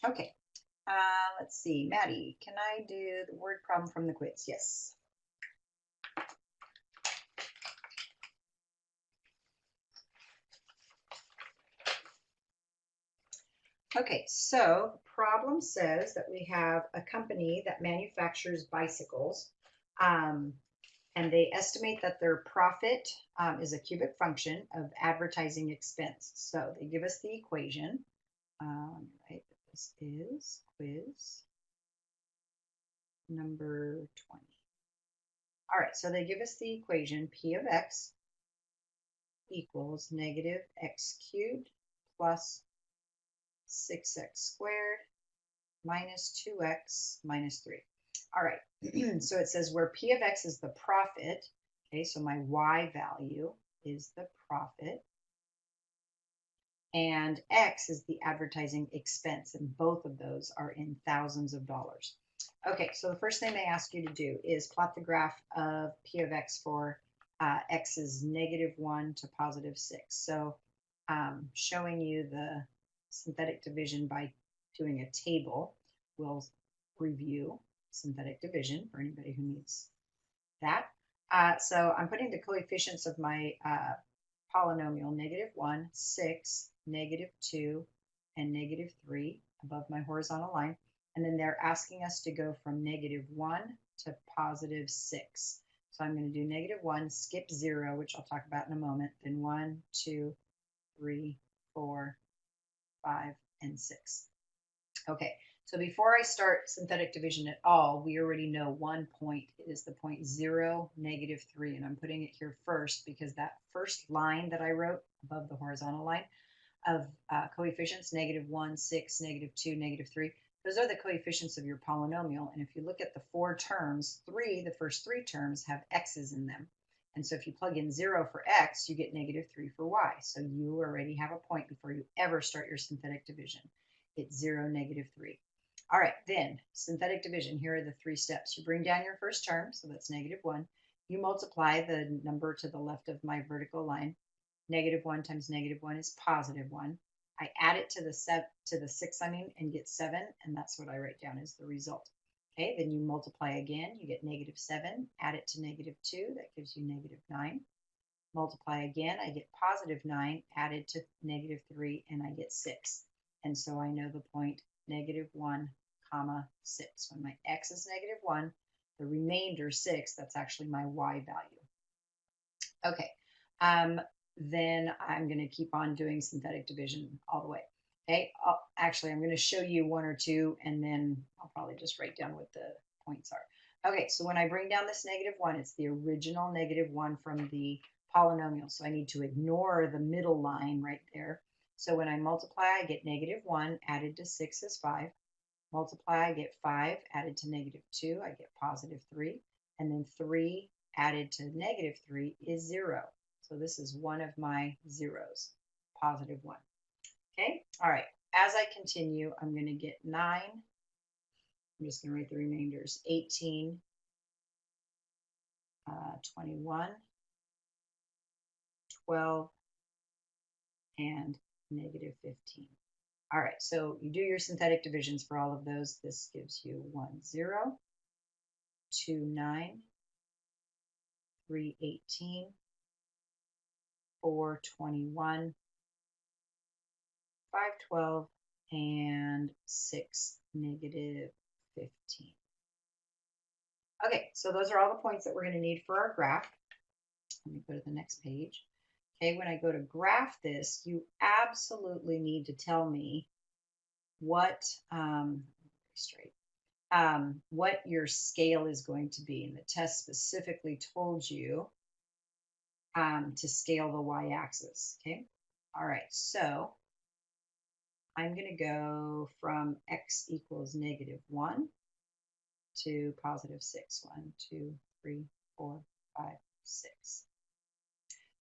Okay, let's see. Maddie, can I do the word problem from the quiz? Yes. Okay, so the problem says that we have a company that manufactures bicycles, um, and they estimate that their profit is a cubic function of advertising expense. So they give us the equation. Right, this is quiz number 20. All right, so they give us the equation P of X equals negative x cubed plus 6x squared minus 2x minus 3. All right, so it says where P of X is the profit, okay, so my Y value is the profit, and X is the advertising expense, and both of those are in thousands of dollars. Okay, so the first thing they ask you to do is plot the graph of P of X for X is -1 to +6. So showing you the synthetic division by doing a table. We'll review synthetic division for anybody who needs that. So I'm putting the coefficients of my polynomial -1, 6, -2, and -3 above my horizontal line. And then they're asking us to go from -1 to +6. So I'm going to do -1, skip 0, which I'll talk about in a moment, then 1, 2, 3, 4, 5, and 6. Okay, so before I start synthetic division at all, we already know one point is the point 0, -3, and I'm putting it here first because that first line that I wrote above the horizontal line of coefficients, -1, 6, -2, -3, those are the coefficients of your polynomial. And if you look at the four terms, the first three terms have x's in them. And so if you plug in 0 for x, you get -3 for y. So you already have a point before you ever start your synthetic division. It's 0, -3. All right, then synthetic division. Here are the three steps. You bring down your first term, so that's -1. You multiply the number to the left of my vertical line. -1 times -1 is +1. I add it to the 6, and get 7, and that's what I write down as the result. Okay, then you multiply again, you get -7, add it to -2, that gives you -9. Multiply again, I get +9, added to -3, and I get 6. And so I know the point -1, 6. When my x is -1, the remainder 6, that's actually my y value. Okay, then I'm going to keep on doing synthetic division all the way. Okay, actually, I'm going to show you one or two, and then I'll probably just write down what the points are. Okay, so when I bring down this -1, it's the original -1 from the polynomial. So I need to ignore the middle line right there. So when I multiply, I get -1 added to 6 is 5. Multiply, I get 5 added to -2, I get +3. And then 3 added to -3 is 0. So this is one of my zeros, +1. Okay, all right. As I continue, I'm going to get 9. I'm just going to write the remainders, 18, 21, 12, and -15. All right, so you do your synthetic divisions for all of those. This gives you 1, 0, 2, 9, 3, 18, 4, 21, 5, 12, and 6, -15. Okay, so those are all the points that we're going to need for our graph. Let me go to the next page. Okay, when I go to graph this, you absolutely need to tell me what, straight, what your scale is going to be. And the test specifically told you to scale the y-axis. Okay, all right, so I'm going to go from x equals -1 to +6. 1, 2, 3, 4, 5, 6.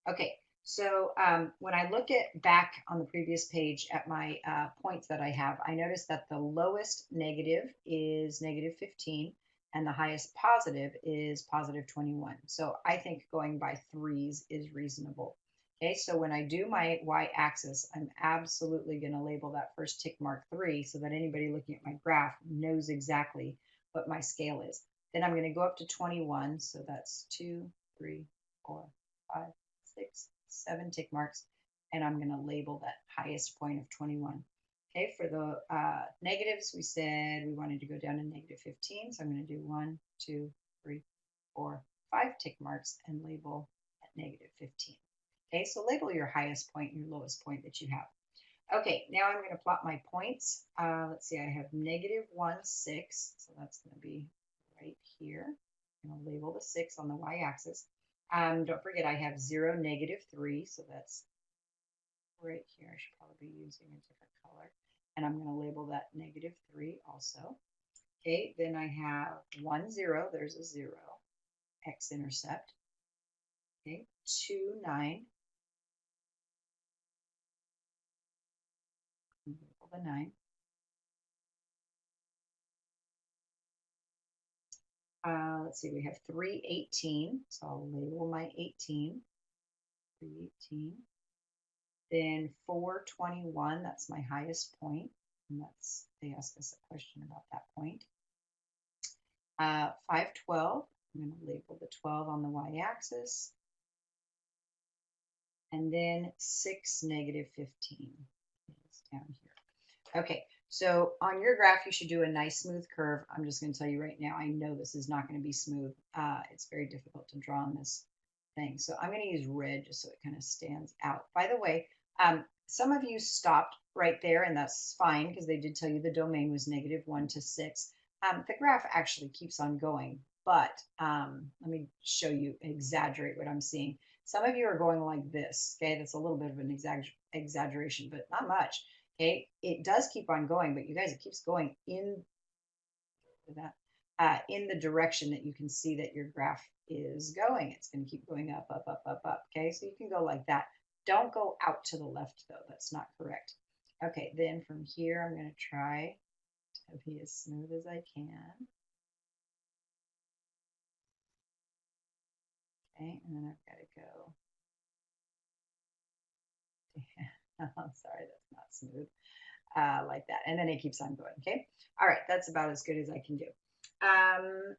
Okay, so when I look at back on the previous page at my points that I have, I noticed that the lowest negative is -15 and the highest positive is +21. So I think going by threes is reasonable. Okay, so when I do my y-axis, I'm absolutely going to label that first tick mark 3 so that anybody looking at my graph knows exactly what my scale is. Then I'm going to go up to 21, so that's 2, 3, 4, 5, 6, 7 tick marks, and I'm going to label that highest point of 21. Okay, for the negatives, we said we wanted to go down to negative 15, so I'm going to do 1, 2, 3, 4, 5 tick marks and label at negative 15. Okay, so label your highest point and your lowest point that you have. Okay, now I'm going to plot my points. Let's see, I have negative 1, 6, so that's going to be right here. I'm going to label the 6 on the y-axis. Don't forget I have 0, negative 3, so that's right here. I should probably be using a different color. And I'm going to label that negative 3 also. Okay, then I have 1, 0, there's a 0, x-intercept. Okay, 2, 9. Label the 9. Let's see, we have 318, so I'll label my 18, 318. Then 421, that's my highest point, and that's, they asked us a question about that point. 512, I'm going to label the 12 on the y-axis. And then 6, negative 15 is down here. Okay, so on your graph, you should do a nice smooth curve. I'm just going to tell you right now, I know this is not going to be smooth. It's very difficult to draw on this thing. So I'm going to use red just so it kind of stands out. By the way, some of you stopped right there, and that's fine because they did tell you the domain was negative 1 to 6. The graph actually keeps on going, but let me show you, exaggerate what I'm seeing. Some of you are going like this, okay? That's a little bit of an exaggeration, but not much. Okay, it does keep on going, but you guys, it keeps going in the direction that you can see that your graph is going. It's going to keep going up, up, up, up, up. Okay, so you can go like that. Don't go out to the left, though. That's not correct. Okay, then from here, I'm going to try to be as smooth as I can. Okay, and then I've got to go. I'm sorry, that's not smooth. Like that. And then it keeps on going. Okay. All right. That's about as good as I can do.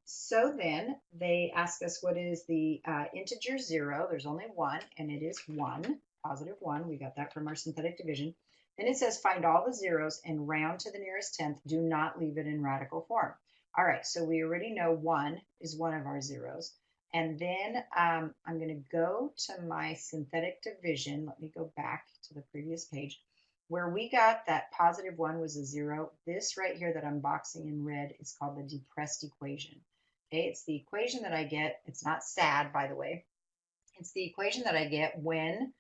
So then they ask us what is the integer 0. There's only one, and it is 1, positive 1. We got that from our synthetic division. Then it says find all the zeros and round to the nearest tenth. Do not leave it in radical form. All right. So we already know 1 is one of our zeros. And then I'm going to go to my synthetic division. Let me go back to the previous page. Where we got that positive 1 was a 0. This right here that I'm boxing in red is called the depressed equation. Okay, it's the equation that I get. It's not sad, by the way. It's the equation that I get when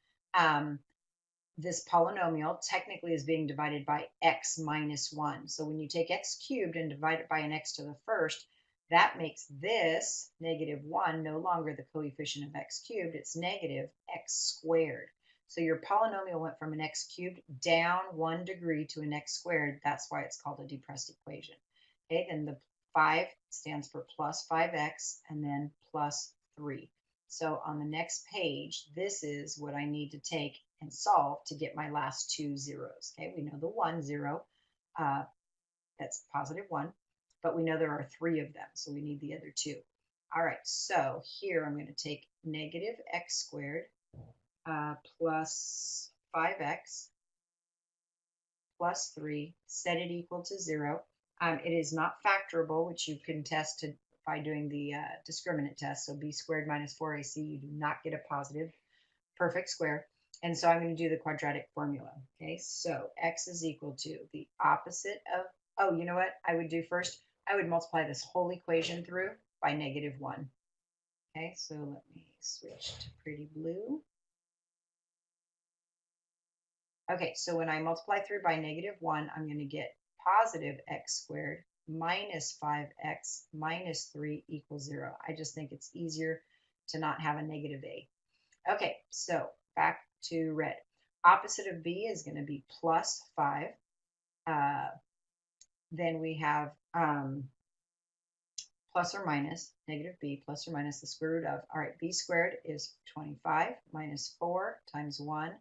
this polynomial technically is being divided by x minus 1. So when you take x cubed and divide it by an x to the first, that makes this negative 1 no longer the coefficient of x cubed. It's negative x squared. So your polynomial went from an x cubed down 1 degree to an x squared. That's why it's called a depressed equation. Okay, then the 5 stands for plus 5x and then plus 3. So on the next page, this is what I need to take and solve to get my last two zeros. Okay, we know the 1, 0, that's positive 1, but we know there are 3 of them, so we need the other 2. All right, so here I'm going to take negative x squared plus 5x plus 3, set it equal to 0. It is not factorable, which you can test by doing the discriminant test. So b squared minus 4ac, you do not get a positive perfect square. And so I'm going to do the quadratic formula. Okay, so x is equal to the opposite of, oh, you know what I would do first? I would multiply this whole equation through by negative 1. Okay, so let me switch to pretty blue. Okay, so when I multiply through by negative 1, I'm going to get positive x squared minus 5x minus 3 equals 0. I just think it's easier to not have a negative a. Okay, so back to red. Opposite of b is going to be plus 5. Then we have plus or minus negative b plus or minus the square root of, all right, b squared is 25 minus 4 times 1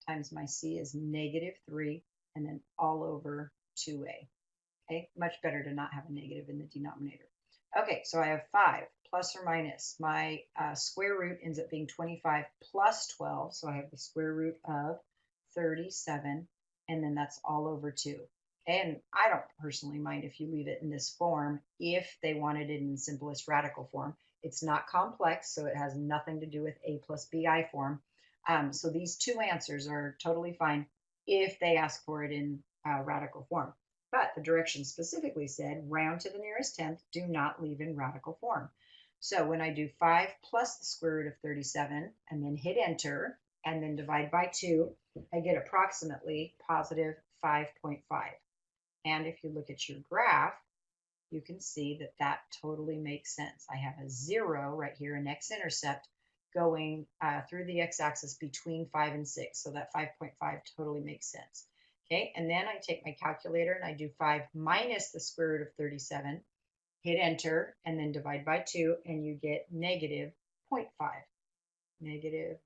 times my c is negative 3, and then all over 2a. Okay, much better to not have a negative in the denominator. Okay, so I have 5 plus or minus. My square root ends up being 25 plus 12, so I have the square root of 37, and then that's all over 2. And I don't personally mind if you leave it in this form if they wanted it in simplest radical form. It's not complex, so it has nothing to do with a plus bi form. So these two answers are totally fine if they ask for it in radical form. But the directions specifically said round to the nearest tenth, do not leave in radical form. So when I do 5 plus the square root of 37 and then hit enter and then divide by 2, I get approximately positive 5.5. And if you look at your graph, you can see that that totally makes sense. I have a 0 right here, an x-intercept, going through the x-axis between 5 and 6. So that 5.5 totally makes sense. Okay, and then I take my calculator and I do 5 minus the square root of 37, hit enter, and then divide by 2, and you get negative 0.5, negative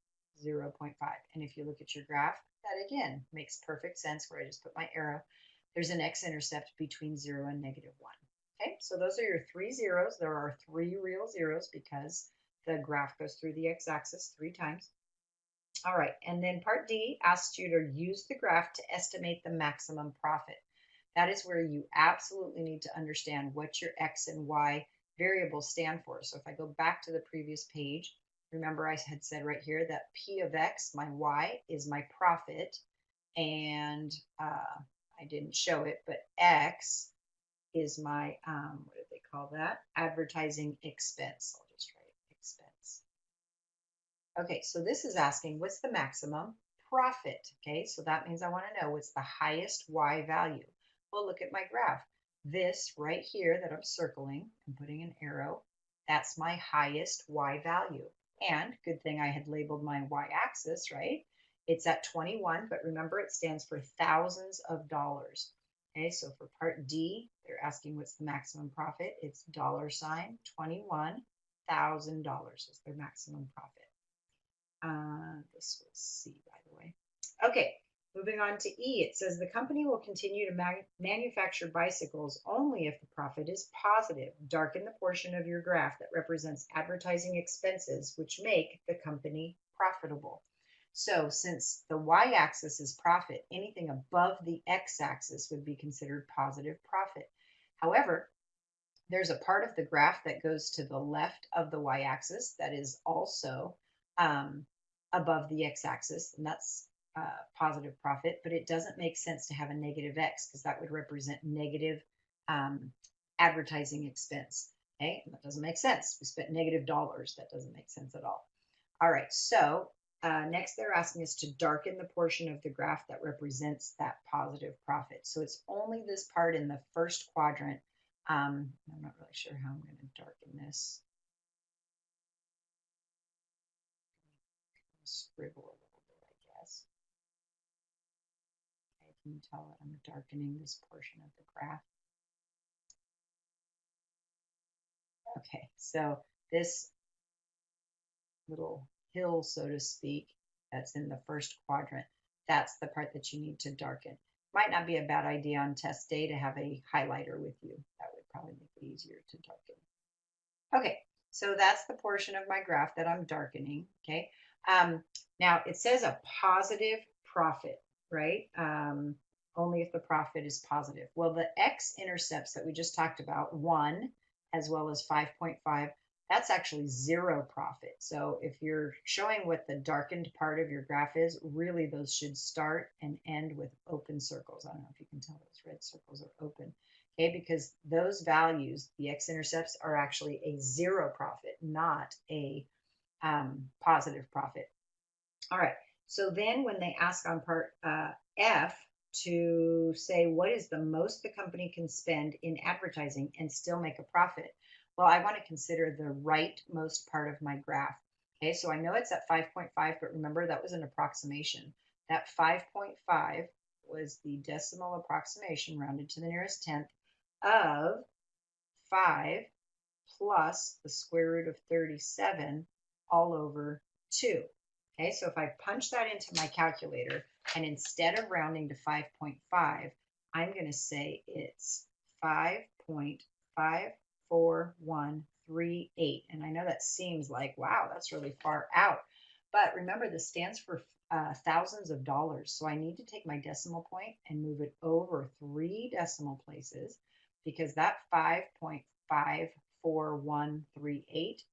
0.5. And if you look at your graph, that again makes perfect sense where I just put my arrow. There's an x-intercept between 0 and negative 1. Okay, so those are your 3 zeros. There are 3 real zeros because the graph goes through the x-axis 3 times. All right, and then part D asks you to use the graph to estimate the maximum profit. That is where you absolutely need to understand what your x and y variables stand for. So if I go back to the previous page, remember I had said right here that P of x, my y, is my profit, and I didn't show it, but x is my, what do they call that? Advertising expense. I'll just write expense. Okay, so this is asking what's the maximum profit? Okay, so that means I want to know what's the highest y value. Well, look at my graph. This right here that I'm circling and putting an arrow, that's my highest y value. And good thing I had labeled my y-axis, right? It's at 21, but remember it stands for thousands of dollars. Okay, so for part D, they're asking what's the maximum profit. It's $21,000 is their maximum profit. This was C, by the way. Okay, moving on to E. It says the company will continue to manufacture bicycles only if the profit is positive. Darken the portion of your graph that represents advertising expenses, which make the company profitable. So since the y-axis is profit, anything above the x-axis would be considered positive profit. However, there's a part of the graph that goes to the left of the y-axis that is also above the x-axis, and that's positive profit, but it doesn't make sense to have a negative x because that would represent negative advertising expense. Okay, and that doesn't make sense. We spent negative dollars. That doesn't make sense at all. All right, so next they're asking us to darken the portion of the graph that represents that positive profit. So it's only this part in the first quadrant. I'm not really sure how I'm going to darken this. Scribble a little bit, I guess. Okay, can you tell that I'm darkening this portion of the graph? Okay, so this little hill, so to speak, that's in the first quadrant, that's the part that you need to darken. Might not be a bad idea on test day to have a highlighter with you. That would probably make it easier to darken. Okay, so that's the portion of my graph that I'm darkening, okay? Now it says a positive profit, right? Only if the profit is positive. Well, the x-intercepts that we just talked about, 1 as well as 5.5, that's actually 0 profit. So if you're showing what the darkened part of your graph is, really those should start and end with open circles. I don't know if you can tell those red circles are open. Okay, because those values, the x-intercepts, are actually a 0 profit, not a positive profit. All right, so then when they ask on part F to say what is the most the company can spend in advertising and still make a profit, well, I want to consider the rightmost part of my graph. Okay, so I know it's at 5.5, but remember that was an approximation. That 5.5 was the decimal approximation rounded to the nearest tenth of 5 plus the square root of 37 all over 2. Okay, so if I punch that into my calculator, and instead of rounding to 5.5, I'm going to say it's 5.54138. And I know that seems like, wow, that's really far out. But remember, this stands for thousands of dollars. So I need to take my decimal point and move it over 3 decimal places, because that 5.54138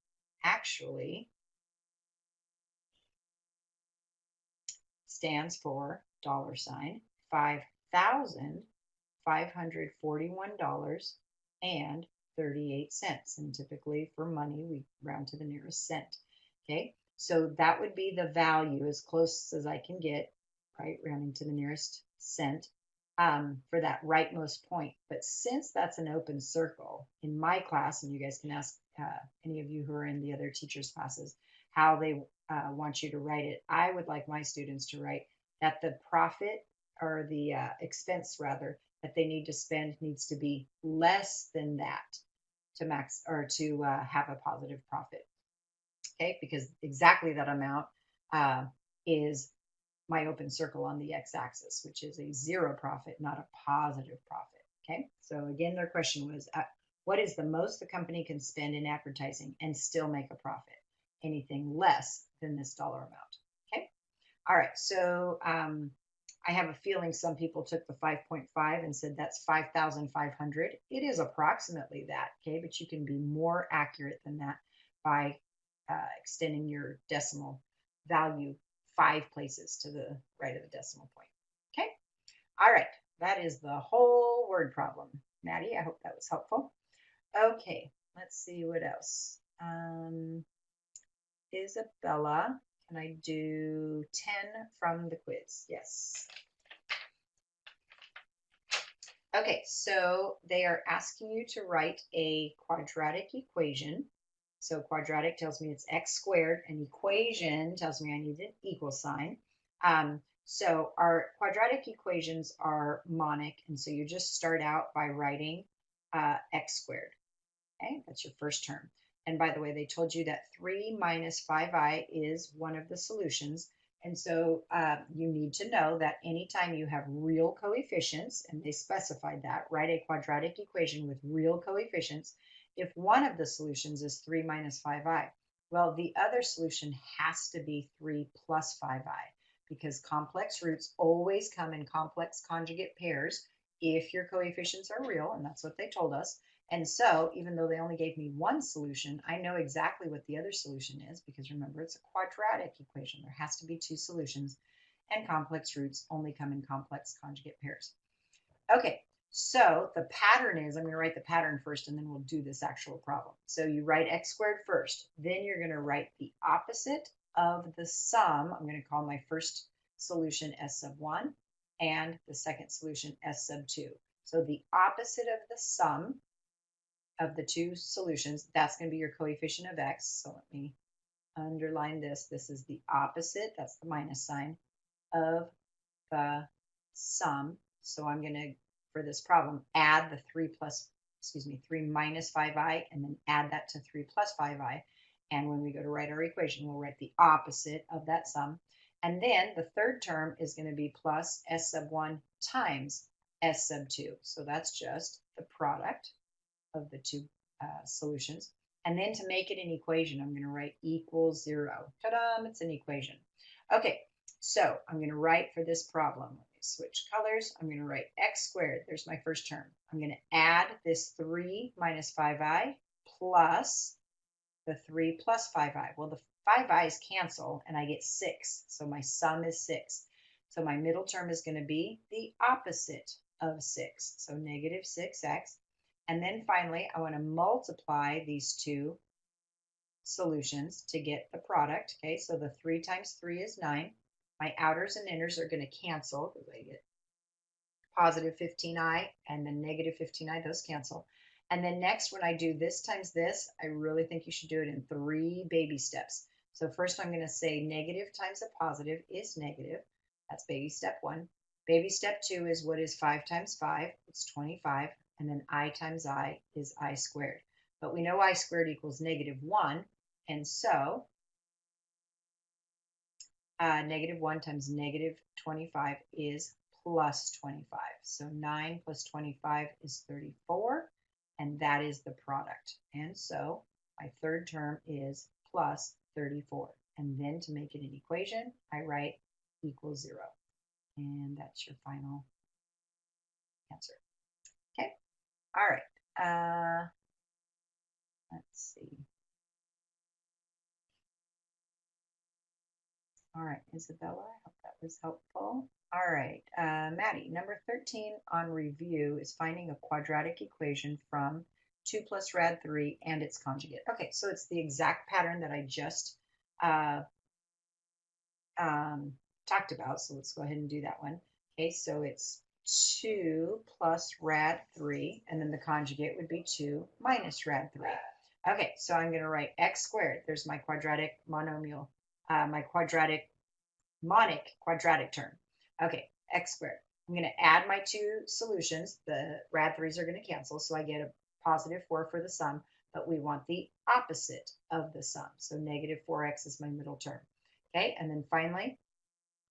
actually stands for $5,541.38. And typically for money, we round to the nearest cent. Okay, so that would be the value as close as I can get, right? Rounding to the nearest cent for that rightmost point. But since that's an open circle in my class, and you guys can ask any of you who are in the other teachers' classes how they want you to write it, I would like my students to write that the profit, or the expense rather, that they need to spend needs to be less than that to max, or to have a positive profit. Okay, because exactly that amount is my open circle on the x-axis, which is a 0 profit, not a positive profit. Okay, so again, their question was, what is the most the company can spend in advertising and still make a profit? Anything less than this dollar amount. Okay, all right, so I have a feeling some people took the 5.5 and said that's 5,500. It is approximately that, okay, but you can be more accurate than that by extending your decimal value 5 places to the right of the decimal point. Okay, all right, that is the whole word problem. Maddie, I hope that was helpful. Okay, let's see what else. Isabella, can I do 10 from the quiz? Yes. Okay, so they are asking you to write a quadratic equation. So quadratic tells me it's x squared, and equation tells me I need an equal sign. So our quadratic equations are monic, and so you just start out by writing x squared. Okay, that's your first term. And by the way, they told you that 3 minus 5i is one of the solutions. And so you need to know that anytime you have real coefficients, and they specified that, write a quadratic equation with real coefficients. If one of the solutions is 3 minus 5i, well, the other solution has to be 3 plus 5i, because complex roots always come in complex conjugate pairs if your coefficients are real, and that's what they told us. And so even though they only gave me one solution, I know exactly what the other solution is, because remember, it's a quadratic equation. There has to be 2 solutions, and complex roots only come in complex conjugate pairs. Okay, so the pattern is, I'm going to write the pattern first, and then we'll do this actual problem. So you write x squared first, then you're going to write the opposite of the sum. I'm going to call my first solution s sub 1 and the second solution s sub 2. So the opposite of the sum of the 2 solutions, that's going to be your coefficient of x. So let me underline this. This is the opposite, that's the minus sign, of the sum. So I'm going to, for this problem, add the 3 minus 5i, and then add that to 3 plus 5i. And when we go to write our equation, we'll write the opposite of that sum. And then the third term is going to be plus s sub 1 times s sub 2. So that's just the product of the 2 solutions. And then to make it an equation, I'm going to write equals 0. Ta-da, it's an equation. Okay, so I'm going to write for this problem. Let me switch colors. I'm going to write x squared. There's my first term. I'm going to add this 3 minus 5i plus the 3 plus 5i. Well, the 5i's cancel, and I get 6. So my sum is 6. So my middle term is going to be the opposite of 6. So negative 6x. And then finally, I want to multiply these 2 solutions to get the product. Okay, so the 3 times 3 is 9. My outers and inners are going to cancel, because I get positive 15i and then negative 15i, those cancel. And then next, when I do this times this, I really think you should do it in 3 baby steps. So first I'm going to say negative times a positive is negative. That's baby step 1. Baby step 2 is, what is 5 times 5? It's 25. And then I times I is I squared. but we know y squared equals -1, and so -1 times -25 is plus 25. So 9 plus 25 is 34, and that is the product. And so my third term is plus 34. And then to make it an equation, I write equals 0. And that's your final answer. Okay. All right. Let's see. All right, Isabella, I hope that was helpful. All right, Maddie, number 13 on review is finding a quadratic equation from 2 plus rad 3 and its conjugate. Okay, so it's the exact pattern that I just talked about, so let's go ahead and do that one. Okay, so it's 2 plus rad 3, and then the conjugate would be 2 minus rad 3. Okay, so I'm going to write x squared. There's my quadratic monomial, my monic quadratic term. Okay, x squared. I'm going to add my two solutions. The rad 3's are going to cancel, so I get a positive 4 for the sum, but we want the opposite of the sum. So negative 4x is my middle term. Okay, and then finally,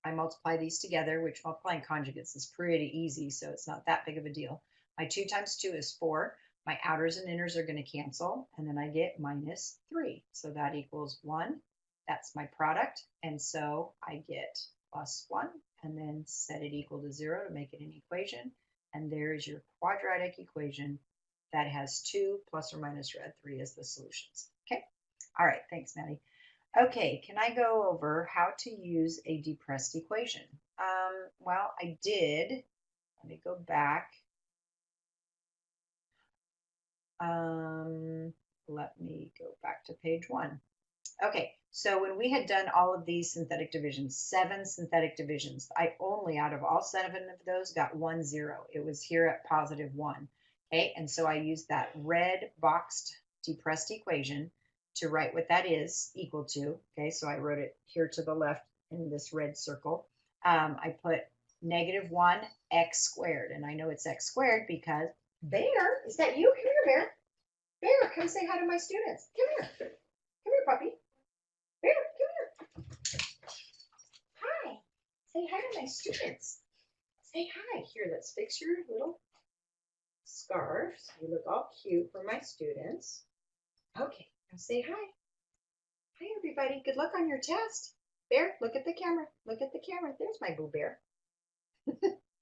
I multiply these together, which multiplying conjugates is pretty easy, so it's not that big of a deal. My 2 times 2 is 4. My outers and inners are going to cancel, and then I get minus 3. So that equals 1. That's my product, and so I get plus 1, and then set it equal to 0 to make it an equation. And there's your quadratic equation that has 2 plus or minus rad 3 as the solutions. Okay, all right, thanks, Maddie. Okay, can I go over how to use a depressed equation? Well, I did. Let me go back. Let me go back to page 1. Okay, so when we had done all of these synthetic divisions, 7 synthetic divisions, I only, out of all 7 of those, got 1 0. It was here at positive 1. Okay, and so I used that red boxed depressed equation to write what that is equal to. Okay, so I wrote it here to the left in this red circle. I put -1 x squared, and I know it's x squared because Bear, is that you? Come here, Bear. Bear, come say hi to my students. Come here. Come here, puppy. Bear, come here. Hi. Say hi to my students. Say hi. Here, let's fix your little scarves. You look all cute for my students. Okay, now say hi. Hi, everybody. Good luck on your test. Bear, look at the camera. Look at the camera. There's my boo bear.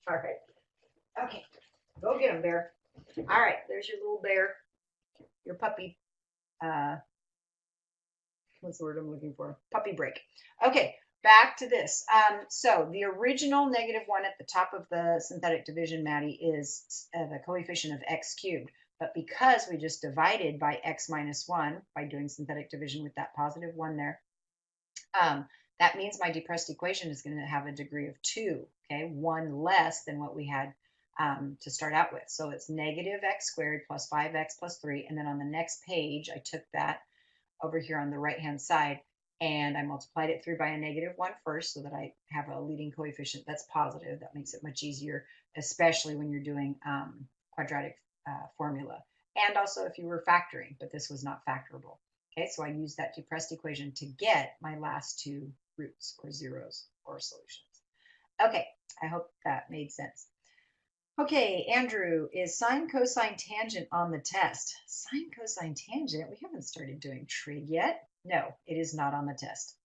All right. Okay, go get him, Bear. All right, there's your little bear, your puppy. What's the word I'm looking for? Puppy break. Okay, back to this. So the original -1 at the top of the synthetic division, Maddie, is the coefficient of x cubed. But because we just divided by x minus 1 by doing synthetic division with that positive 1 there, that means my depressed equation is going to have a degree of 2, okay, 1 less than what we had to start out with. So it's -x squared plus 5x plus 3. And then on the next page, I took that over here on the right-hand side, and I multiplied it through by a -1 first so that I have a leading coefficient that's positive. That makes it much easier, especially when you're doing quadratic formula. And also if you were factoring, but this was not factorable. Okay, so I used that depressed equation to get my last two roots or zeros or solutions. Okay, I hope that made sense. Okay, Andrew, is sine, cosine, tangent on the test? Sine, cosine, tangent? We haven't started doing trig yet. No, it is not on the test.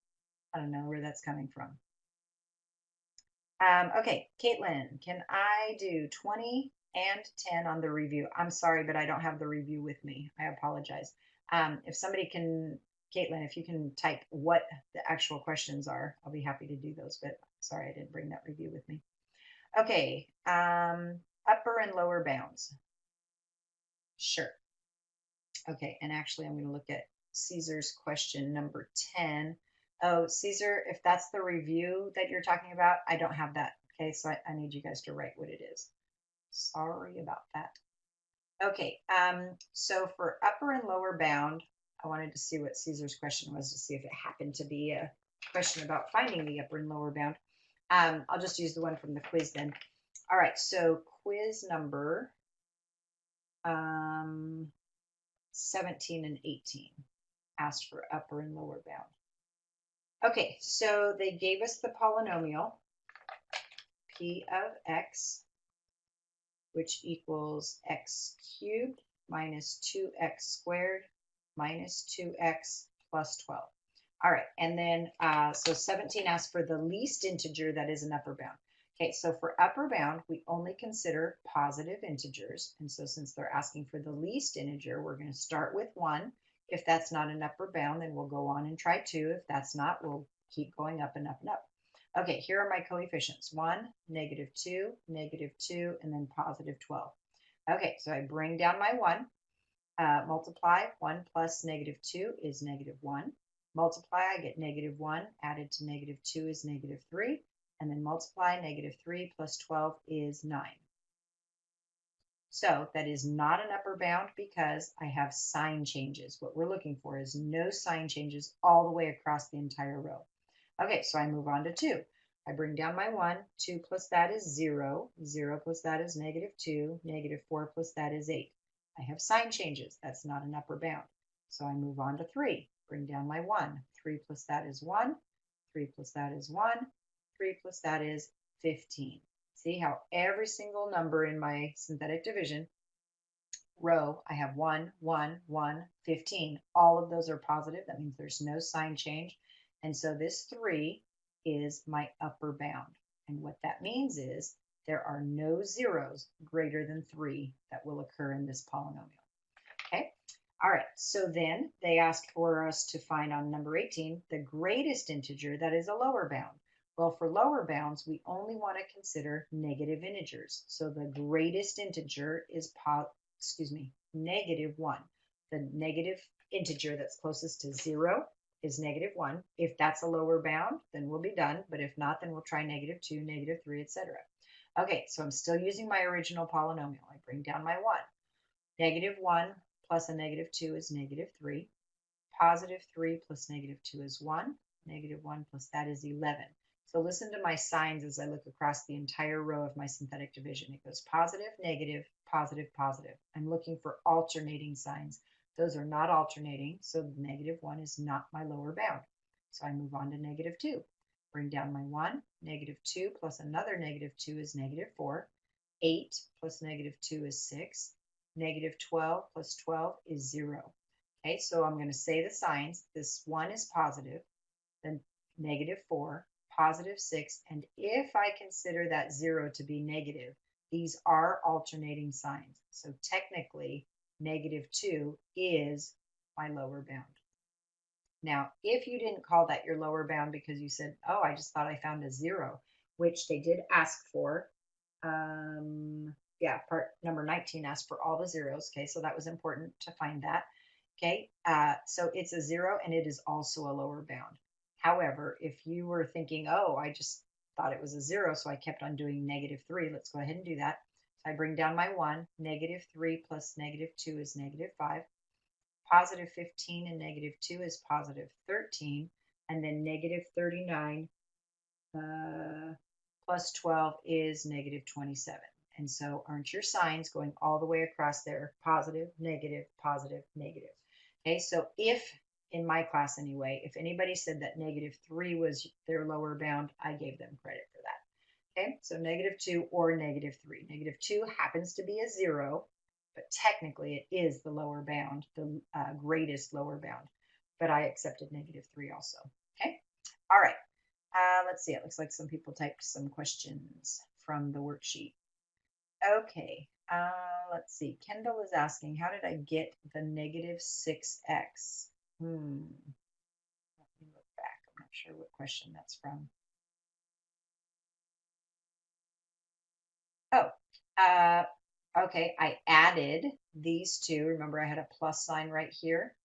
I don't know where that's coming from. Okay, Caitlin, can I do 20 and 10 on the review? I'm sorry, but I don't have the review with me. I apologize. If somebody can, Caitlin, if you can type what the actual questions are, I'll be happy to do those, but sorry, I didn't bring that review with me. Okay, upper and lower bounds. Sure. Okay, and actually I'm going to look at Caesar's question number 10. Oh, Caesar, if that's the review that you're talking about, I don't have that. Okay, so I need you guys to write what it is. Sorry about that. Okay, so for upper and lower bound, I wanted to see what Caesar's question was to see if it happened to be a question about finding the upper and lower bound. I'll just use the one from the quiz then. All right, so quiz number 17 and 18. Asked for upper and lower bound. Okay, so they gave us the polynomial p of x, which equals x cubed minus 2x squared minus 2x plus 12. All right, and then so 17 asks for the least integer that is an upper bound. Okay, so for upper bound, we only consider positive integers. And so since they're asking for the least integer, we're going to start with 1. If that's not an upper bound, then we'll go on and try 2. If that's not, we'll keep going up and up and up. Okay, here are my coefficients. 1, -2, -2, and then positive 12. Okay, so I bring down my 1. Multiply 1 plus -2 is -1. Multiply, I get -1 added to -2 is -3. And then multiply -3 plus 12 is 9. So that is not an upper bound because I have sign changes. What we're looking for is no sign changes all the way across the entire row. Okay, so I move on to 2. I bring down my 1. 2 plus that is 0. 0 plus that is -2. -4 plus that is 8. I have sign changes. That's not an upper bound. So I move on to 3. Bring down my 1. 3 plus that is 1. 3 plus that is 1. 3 plus that is 15. See how every single number in my synthetic division row, I have 1, 1, 1, 15. All of those are positive. That means there's no sign change. And so this 3 is my upper bound. And what that means is there are no zeros greater than 3 that will occur in this polynomial. Okay? All right, so then they asked for us to find on number 18 the greatest integer that is a lower bound. Well, for lower bounds, we only want to consider negative integers. So the greatest integer is -1. The negative integer that's closest to 0 is -1. If that's a lower bound, then we'll be done. But if not, then we'll try -2, -3, etc. Okay, so I'm still using my original polynomial. I bring down my 1. -1 plus a -2 is -3. +3 plus -2 is 1. -1 plus that is 11. So listen to my signs as I look across the entire row of my synthetic division. It goes positive, negative, positive, positive. I'm looking for alternating signs. Those are not alternating, so -1 is not my lower bound. So I move on to -2. Bring down my 1. -2 plus another -2 is -4. 8 plus -2 is 6. -12 plus 12 is 0. Okay, so I'm going to say the signs. This 1 is positive, then -4. +6, and if I consider that 0 to be negative, these are alternating signs. So technically, -2 is my lower bound. Now, if you didn't call that your lower bound because you said, oh, I just thought I found a 0, which they did ask for. Part number 19 asked for all the zeros. Okay, so that was important to find that. Okay, so it's a 0 and it is also a lower bound. However, if you were thinking, oh, I just thought it was a 0, so I kept on doing -3, let's go ahead and do that. So I bring down my 1. -3 plus -2 is -5. +15 and -2 is +13. And then -39 plus 12 is -27. And so aren't your signs going all the way across there? Positive, negative, positive, negative. Okay, so if in my class anyway, if anybody said that -3 was their lower bound, I gave them credit for that. Okay, so -2 or -3. -2 happens to be a 0, but technically it is the lower bound, the greatest lower bound. But I accepted -3 also. Okay, all right. Let's see. It looks like some people typed some questions from the worksheet. Okay, let's see. Kendall is asking, how did I get the -6x? Let me look back. I'm not sure what question that's from. Oh, okay. I added these two. Remember, I had a plus sign right here.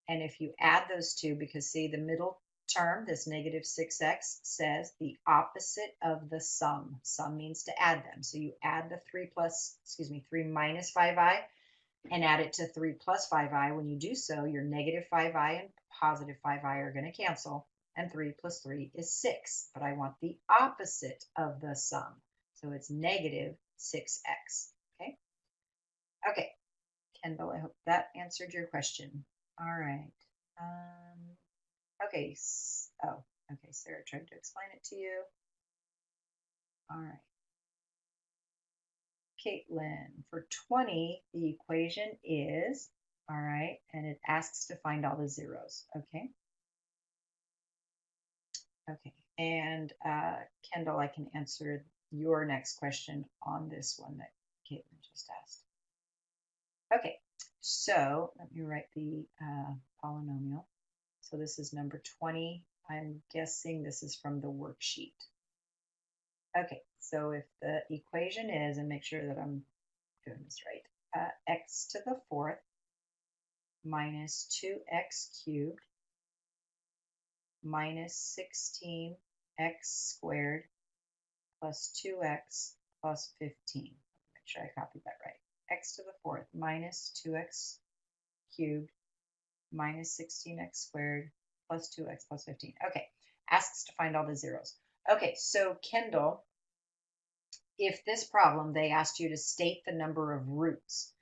And if you add those two, because see, the middle term, this -6x, says the opposite of the sum. Sum means to add them. So you add the 3 minus 5i and add it to 3 plus 5i. When you do so, your -5i and positive 5i are going to cancel, and 3 plus 3 is 6. But I want the opposite of the sum. So it's -6x. Okay? Okay. Kendall, I hope that answered your question. All right. Okay. Oh, okay. Sarah tried to explain it to you. All right. Caitlin, for 20, the equation is, all right, and it asks to find all the zeros. Okay. Okay. And Kendall, I can answer your next question on this one that Caitlin just asked. Okay. So let me write the polynomial. So this is number 20. I'm guessing this is from the worksheet. Okay, so if the equation is, and make sure that I'm doing this right, x to the fourth minus 2x cubed minus 16x squared plus 2x plus 15. Make sure I copied that right. X to the fourth minus 2x cubed minus 16x squared plus 2x plus 15. Okay, asks to find all the zeros. Okay, so Kendall, if this problem, they asked you to state the number of roots.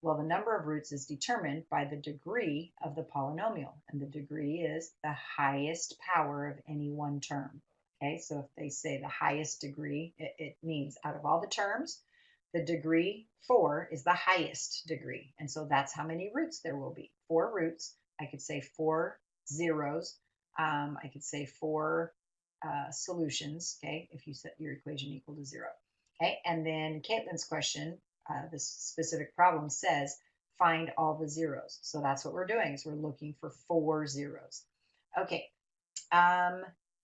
Well, the number of roots is determined by the degree of the polynomial, and the degree is the highest power of any one term. Okay, so if they say the highest degree, it means out of all the terms, the degree 4 is the highest degree. And so that's how many roots there will be. 4 roots. I could say 4 zeros. I could say 4 solutions, okay, if you set your equation equal to 0. Okay, and then Caitlin's question, this specific problem says, find all the zeros. So that's what we're doing, is we're looking for 4 zeros. Okay,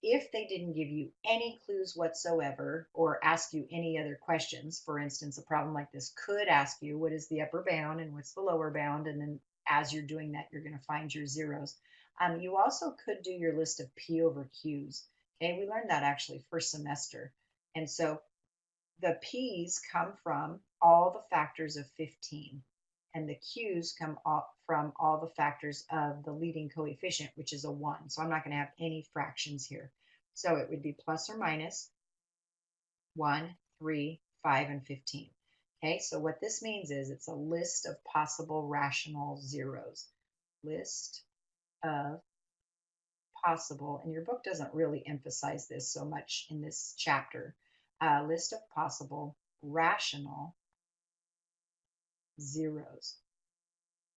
if they didn't give you any clues whatsoever or ask you any other questions, for instance, a problem like this could ask you what is the upper bound and what's the lower bound, and then as you're doing that, you're going to find your zeros. You also could do your list of P over Qs. Okay, we learned that actually first semester. And so the P's come from all the factors of 15, and the Q's come from all the factors of the leading coefficient, which is a 1. So I'm not going to have any fractions here. So it would be plus or minus 1, 3, 5, and 15. Okay, so what this means is it's a list of possible rational zeros. List of possible, and your book doesn't really emphasize this so much in this chapter, list of possible rational zeros.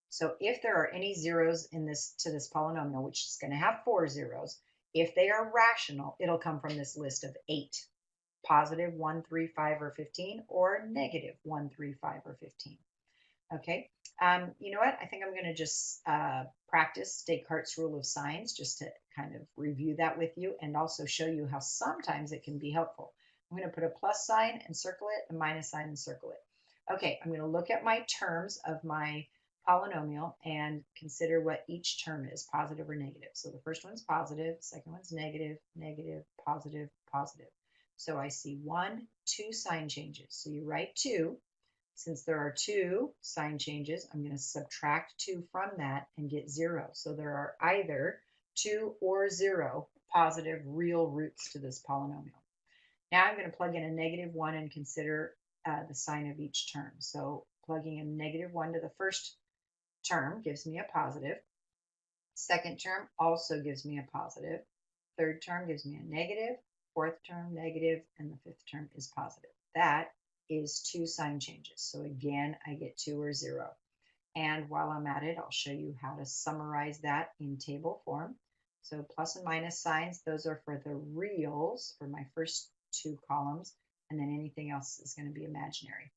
So if there are any zeros in this to this polynomial, which is going to have 4 zeros, if they are rational, it'll come from this list of 8, positive 1, 3, 5, or 15, or negative 1, 3, 5, or 15. Okay, you know what? I think I'm going to just practice Descartes' rule of signs just to kind of review that with you and also show you how sometimes it can be helpful. I'm going to put a plus sign and circle it, a minus sign and circle it. Okay, I'm going to look at my terms of my polynomial and consider what each term is, positive or negative. So the first one's positive, second one's negative, negative, positive, positive. So I see 1, 2 sign changes. So you write 2. Since there are 2 sign changes, I'm going to subtract 2 from that and get 0. So there are either 2 or 0 positive real roots to this polynomial. Now I'm going to plug in a negative 1 and consider the sign of each term. So plugging in negative 1 to the first term gives me a positive. Second term also gives me a positive. Third term gives me a negative. Fourth term, negative. And the fifth term is positive. That is 2 sign changes. So again, I get 2 or 0. And while I'm at it, I'll show you how to summarize that in table form. So plus and minus signs, those are for the reals for my first 2 columns, and then anything else is going to be imaginary.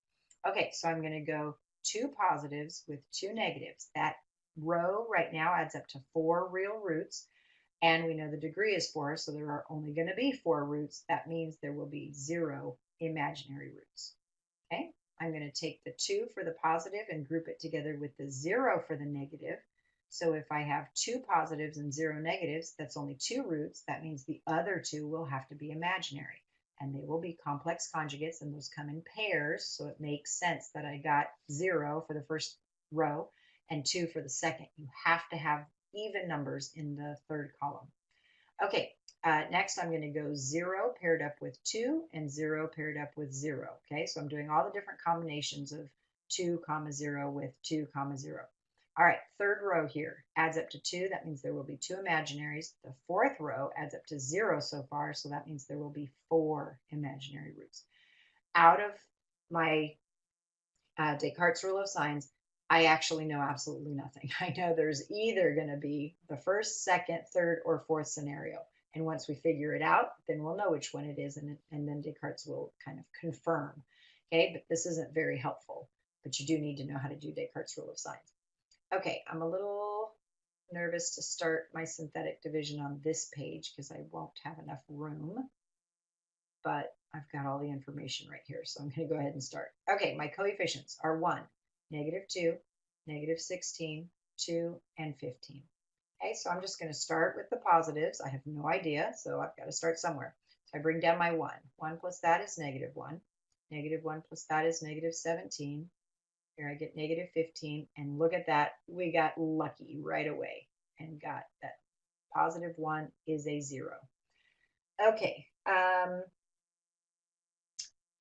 Okay, so I'm going to go 2 positives with 2 negatives. That row right now adds up to 4 real roots, and we know the degree is 4, so there are only going to be 4 roots. That means there will be 0 imaginary roots. Okay, I'm going to take the 2 for the positive and group it together with the 0 for the negative. So if I have 2 positives and 0 negatives, that's only 2 roots. That means the other 2 will have to be imaginary. And they will be complex conjugates, and those come in pairs. So it makes sense that I got 0 for the first row and 2 for the second. You have to have even numbers in the third column. Okay, next I'm going to go 0 paired up with 2 and 0 paired up with 0. Okay, so I'm doing all the different combinations of 2, comma 0 with 2, comma 0. All right, third row here adds up to 2. That means there will be 2 imaginaries. The fourth row adds up to 0 so far, so that means there will be 4 imaginary roots. Out of my Descartes' rule of signs, I actually know absolutely nothing. I know there's either going to be the first, second, third, or fourth scenario. And once we figure it out, then we'll know which one it is, and then Descartes will kind of confirm. Okay, but this isn't very helpful, but you do need to know how to do Descartes' rule of signs. Okay, I'm a little nervous to start my synthetic division on this page because I won't have enough room, but I've got all the information right here, so I'm going to go ahead and start. Okay, my coefficients are 1, -2, -16, 2, and 15. Okay, so I'm just going to start with the positives. I have no idea, so I've got to start somewhere. So I bring down my 1. 1 plus that is -1. -1 plus that is -17. Here I get -15, and look at that. We got lucky right away and got that +1 is a 0. Okay,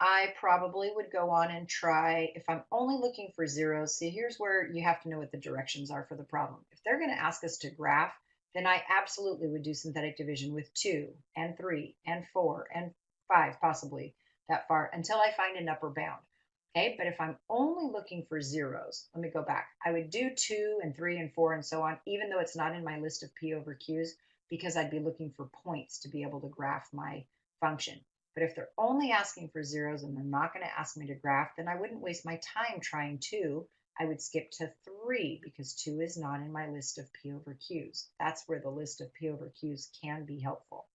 I probably would go on and try, if I'm only looking for zeros, see, here's where you have to know what the directions are for the problem. If they're going to ask us to graph, then I absolutely would do synthetic division with 2 and 3 and 4 and 5, possibly that far, until I find an upper bound. Okay, but if I'm only looking for zeros, let me go back. I would do 2 and 3 and 4 and so on, even though it's not in my list of P over Qs, because I'd be looking for points to be able to graph my function. But if they're only asking for zeros and they're not going to ask me to graph, then I wouldn't waste my time trying 2. I would skip to 3 because 2 is not in my list of P over Qs. That's where the list of P over Qs can be helpful.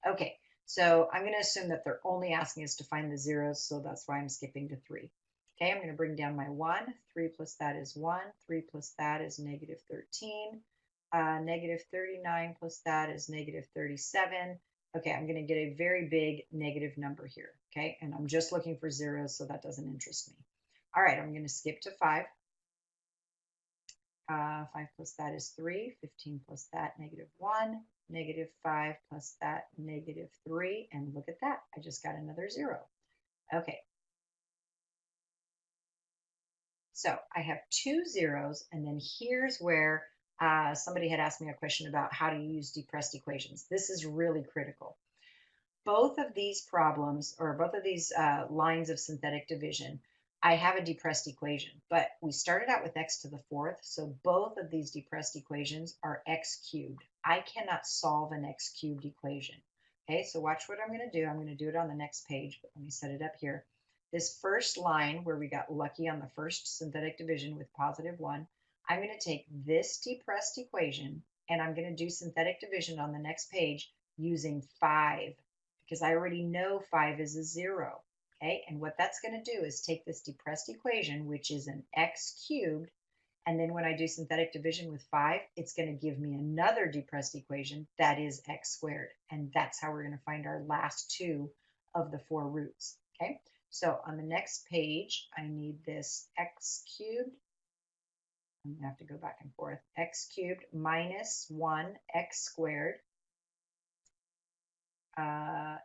Okay, so I'm going to assume that they're only asking us to find the zeros, so that's why I'm skipping to 3. Okay, I'm going to bring down my 1. 3 plus that is 1. 3 plus that is -13. -39 plus that is -37. Okay, I'm going to get a very big negative number here, okay? And I'm just looking for zeros, so that doesn't interest me. All right, I'm going to skip to 5. 5 plus that is 3. 15 plus that, -1. -5 plus that, -3. And look at that, I just got another 0. Okay. So I have 2 zeros, and then here's where somebody had asked me a question about how to use depressed equations. This is really critical. Both of these problems, or both of these lines of synthetic division, I have a depressed equation, but we started out with x to the 4th, so both of these depressed equations are x cubed. I cannot solve an x cubed equation. Okay, so watch what I'm going to do. I'm going to do it on the next page, but let me set it up here. This first line where we got lucky on the first synthetic division with +1, I'm going to take this depressed equation and I'm going to do synthetic division on the next page using 5 because I already know 5 is a 0. Okay, and what that's going to do is take this depressed equation, which is an x cubed, and then when I do synthetic division with 5, it's going to give me another depressed equation that is x squared. And that's how we're going to find our last 2 of the 4 roots. Okay, so on the next page, I need this x cubed. I'm going to have to go back and forth. X cubed minus 1x squared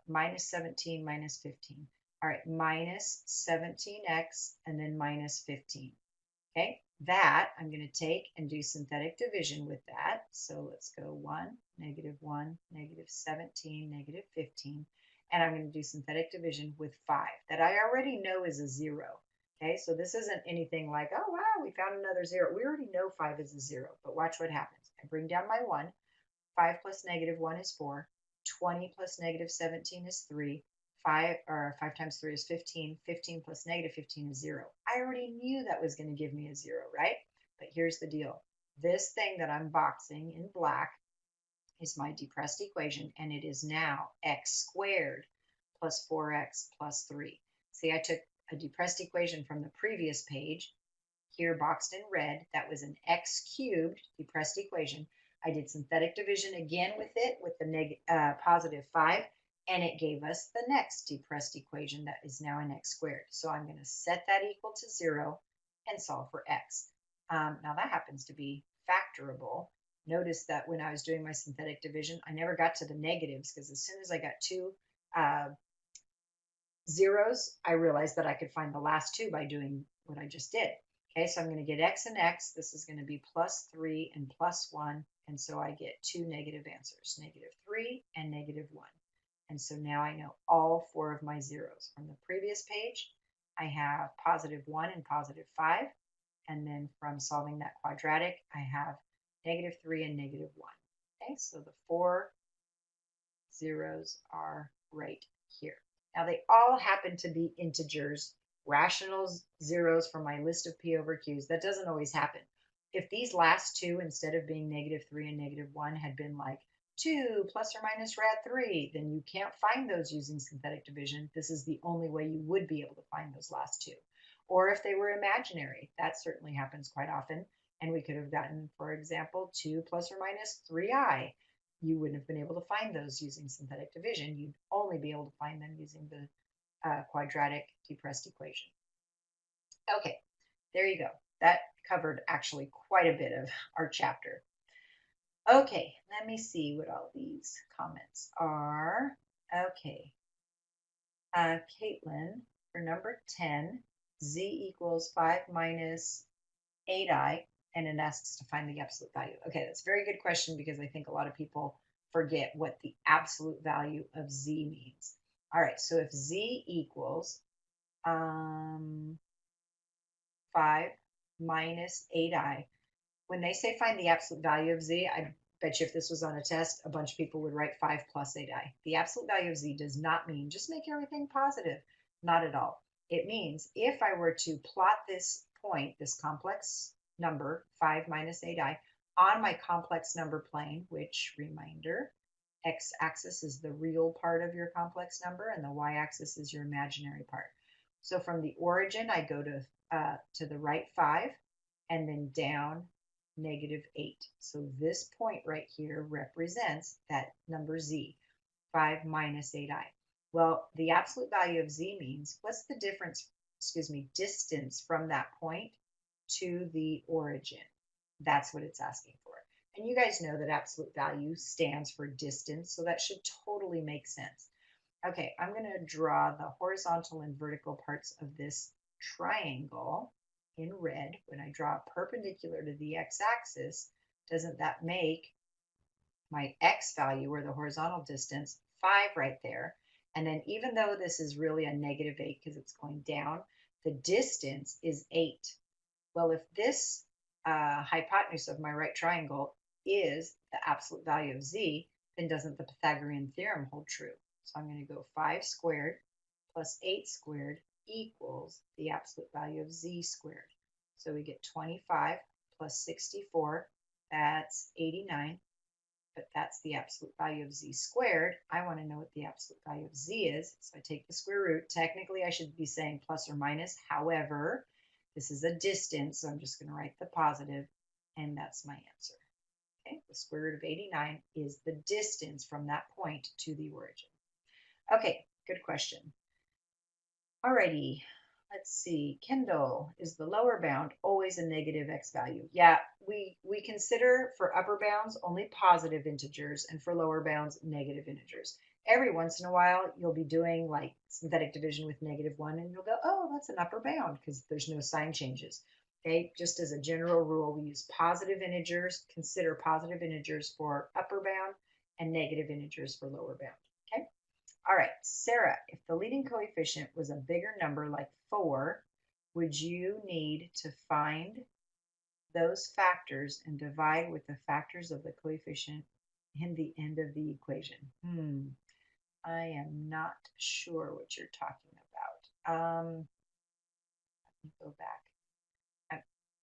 minus 17 minus 15. All right, minus 17x and then minus 15. Okay, that I'm going to take and do synthetic division with that. So let's go 1, -1, -17, -15. And I'm going to do synthetic division with 5 that I already know is a 0. Okay, so this isn't anything like, oh, wow, we found another 0. We already know 5 is a 0, but watch what happens. I bring down my 1. 5 plus -1 is 4. 20 plus -17 is 3. 5 times 3 is 15. 15 plus -15 is 0. I already knew that was going to give me a 0, right? But here's the deal. This thing that I'm boxing in black is my depressed equation, and it is now x squared plus 4x plus 3. See, I took a depressed equation from the previous page, here boxed in red. That was an x cubed depressed equation. I did synthetic division again with it with the +5, and it gave us the next depressed equation that is now an x squared. So I'm going to set that equal to 0 and solve for x. Now that happens to be factorable. Notice that when I was doing my synthetic division, I never got to the negatives because as soon as I got 2 zeros, I realized that I could find the last 2 by doing what I just did. Okay, so I'm going to get x and x. This is going to be plus 3 and plus 1. And so I get two negative answers, -3 and -1. And so now I know all four of my zeros. From the previous page, I have +1 and +5. And then from solving that quadratic, I have -3 and -1. Okay, so the four zeros are right here. Now they all happen to be integers, rational zeros from my list of P over Qs. That doesn't always happen. If these last two, instead of being -3 and -1, had been like 2 plus or minus rad 3, then you can't find those using synthetic division. This is the only way you would be able to find those last two. Or if they were imaginary, that certainly happens quite often. And we could have gotten, for example, 2 plus or minus 3i. You wouldn't have been able to find those using synthetic division. You'd only be able to find them using the quadratic depressed equation. Okay, there you go. That covered actually quite a bit of our chapter. Okay, let me see what all these comments are. Okay. Caitlin, for number 10, z equals 5 minus 8i, and it asks to find the absolute value. Okay, that's a very good question because I think a lot of people forget what the absolute value of z means. All right, so if z equals 5 minus 8i, when they say find the absolute value of z, I bet you if this was on a test, a bunch of people would write 5 plus 8i. The absolute value of z does not mean just make everything positive. Not at all. It means if I were to plot this point, this complex number, 5 minus 8i, on my complex number plane, which, reminder, x-axis is the real part of your complex number and the y-axis is your imaginary part. So from the origin, I go to the right 5 and then down -8. So this point right here represents that number z, 5 minus 8i. Well, the absolute value of z means what's the difference, distance from that point to the origin. That's what it's asking for. And you guys know that absolute value stands for distance, so that should totally make sense. Okay, I'm going to draw the horizontal and vertical parts of this triangle in red. When I draw perpendicular to the x-axis, doesn't that make my x value, or the horizontal distance, 5 right there? And then even though this is really a -8 because it's going down, the distance is 8. Well, if this hypotenuse of my right triangle is the absolute value of z, then doesn't the Pythagorean theorem hold true? So I'm going to go 5 squared plus 8 squared equals the absolute value of z squared. So we get 25 plus 64, that's 89, but that's the absolute value of z squared. I want to know what the absolute value of z is, so I take the square root. Technically, I should be saying plus or minus. However, this is a distance, so I'm just going to write the positive, and that's my answer. Okay, the square root of 89 is the distance from that point to the origin. Okay, good question. Alrighty, let's see. Kendall, is the lower bound always a negative x value? Yeah, we consider for upper bounds only positive integers and for lower bounds negative integers. Every once in a while, you'll be doing like synthetic division with -1 and you'll go, oh, that's an upper bound because there's no sign changes. Okay, just as a general rule, we use positive integers, consider positive integers for upper bound and negative integers for lower bound. Okay. All right, Sarah, if the leading coefficient was a bigger number like 4, would you need to find those factors and divide with the factors of the coefficient in the end of the equation? I am not sure what you're talking about. Let me go back.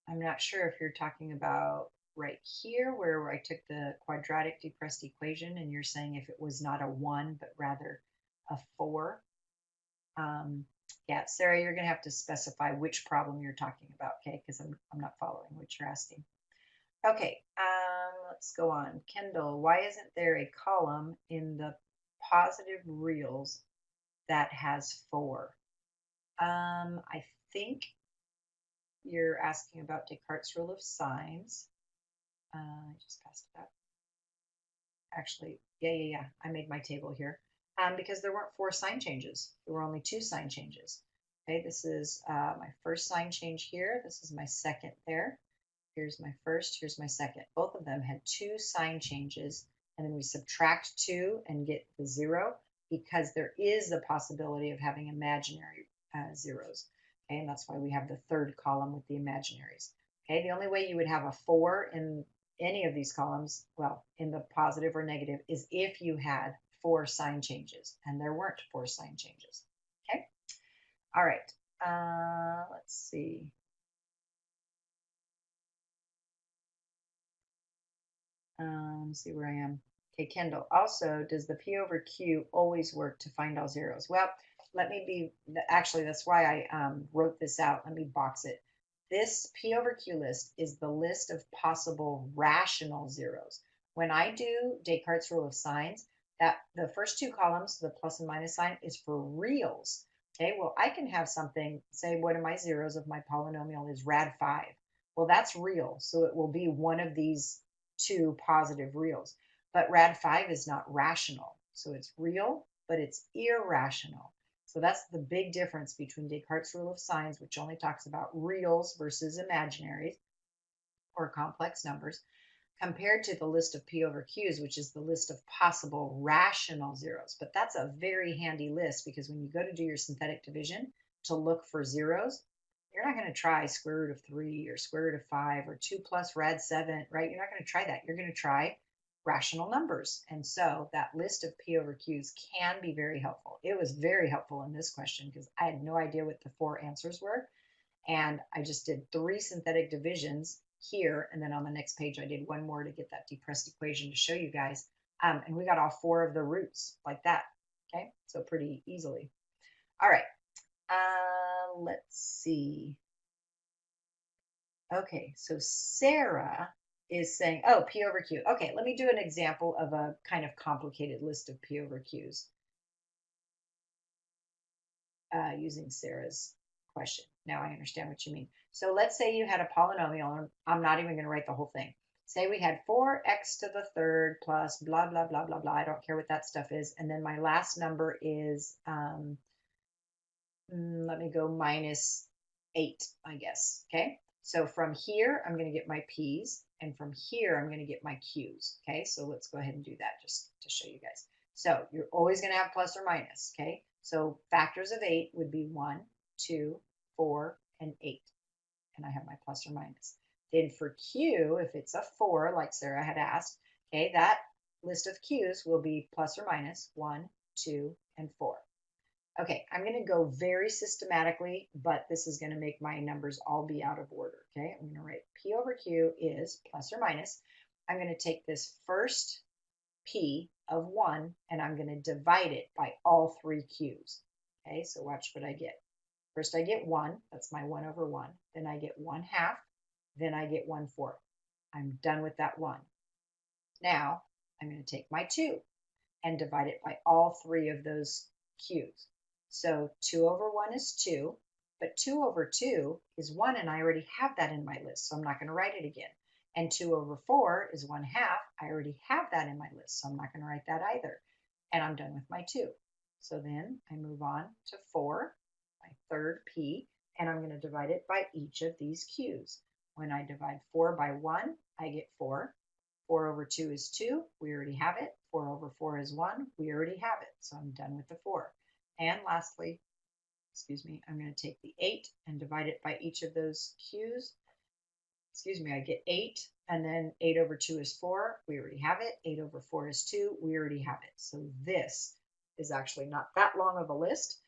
I'm not sure if you're talking about right here where I took the quadratic depressed equation and you're saying if it was not a 1 but rather a 4. Yeah, Sarah, you're going to have to specify which problem you're talking about, okay? Because I'm not following what you're asking. Okay, let's go on. Kendall, why isn't there a column in the positive reals that has 4? I think you're asking about Descartes' rule of signs. I just passed it up. Actually, yeah. I made my table here because there weren't 4 sign changes. There were only 2 sign changes. Okay, this is my first sign change here. This is my second there. Here's my first, here's my second. Both of them had 2 sign changes, and then we subtract 2 and get the 0 because there is the possibility of having imaginary zeros. Okay, and that's why we have the third column with the imaginaries. Okay, the only way you would have a 4 in any of these columns, well, in the positive or negative, is if you had 4 sign changes, and there weren't 4 sign changes. Okay, all right, let's see. See where I am. Okay, Kendall. Also, does the P over Q always work to find all zeros? Well, let me be, actually, that's why I wrote this out. Let me box it. This P over Q list is the list of possible rational zeros. When I do Descartes' rule of signs, that the first 2 columns, the plus and minus sign, is for reals. Okay, well, I can have something, say one of my zeros of my polynomial is rad 5. Well, that's real, so it will be one of these 2 positive reals. But rad 5 is not rational. So it's real, but it's irrational. So that's the big difference between Descartes' rule of signs, which only talks about reals versus imaginaries or complex numbers, compared to the list of P over Q's, which is the list of possible rational zeros. But that's a very handy list because when you go to do your synthetic division to look for zeros, you're not going to try square root of 3 or square root of 5 or 2 plus rad 7, right? You're not going to try that. You're going to try rational numbers. And so that list of P over Q's can be very helpful. It was very helpful in this question because I had no idea what the 4 answers were. And I just did 3 synthetic divisions here. And then on the next page, I did 1 more to get that depressed equation to show you guys. And we got all 4 of the roots like that. Okay, so pretty easily. All right. Let's see. Okay, so Sarah is saying, oh, P over Q. Okay, let me do an example of a kind of complicated list of P over Qs using Sarah's question. Now I understand what you mean. So let's say you had a polynomial, and I'm not even going to write the whole thing. Say we had 4x to the third plus blah, blah, blah, blah, blah. I don't care what that stuff is. And then my last number is let me go minus 8, I guess. Okay, so from here, I'm going to get my P's, and from here, I'm going to get my Q's. Okay, so let's go ahead and do that just to show you guys. So you're always going to have plus or minus. Okay, so factors of 8 would be 1, 2, 4, and 8. And I have my plus or minus. Then for Q, if it's a 4, like Sarah had asked, okay, that list of Q's will be plus or minus 1, 2, and 4. Okay, I'm going to go very systematically, but this is going to make my numbers all be out of order. Okay, I'm going to write P over Q is plus or minus. I'm going to take this first P of 1 and I'm going to divide it by all 3 Q's. Okay, so watch what I get. First I get 1, that's my 1 over 1. Then I get 1/2, then I get 1/4. I'm done with that 1. Now I'm going to take my 2 and divide it by all 3 of those Q's. So 2 over 1 is 2, but 2 over 2 is 1, and I already have that in my list, so I'm not going to write it again. And 2 over 4 is 1/2. I already have that in my list, so I'm not going to write that either. And I'm done with my 2. So then I move on to 4, my third P, and I'm going to divide it by each of these Q's. When I divide 4 by 1, I get 4. 4 over 2 is 2. We already have it. 4 over 4 is 1. We already have it. So I'm done with the 4. And lastly, excuse me, I'm going to take the 8 and divide it by each of those Q's. Excuse me, I get 8, and then 8 over 2 is 4. We already have it. 8 over 4 is 2. We already have it. So this is actually not that long of a list.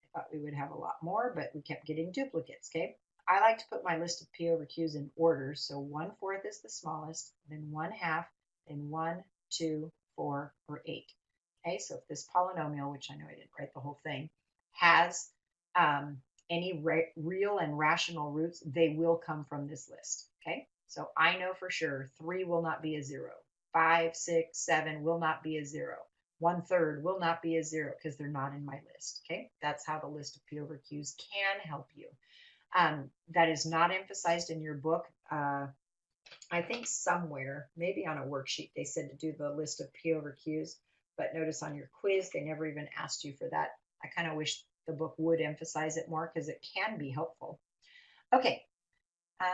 I thought we would have a lot more, but we kept getting duplicates, okay? I like to put my list of P over Q's in order. So 1/4 is the smallest, then 1/2, then 1, 2, 4, or 8. Okay, so if this polynomial, which I know I didn't write the whole thing, has any real and rational roots, they will come from this list. Okay, so I know for sure 3 will not be a 0. 5, 6, 7 will not be a 0. 1/3 will not be a 0 because they're not in my list. Okay, that's how the list of P over Q's can help you. That is not emphasized in your book. I think somewhere, maybe on a worksheet, they said to do the list of P over Q's, but notice on your quiz, they never even asked you for that. I kind of wish the book would emphasize it more because it can be helpful. Okay, how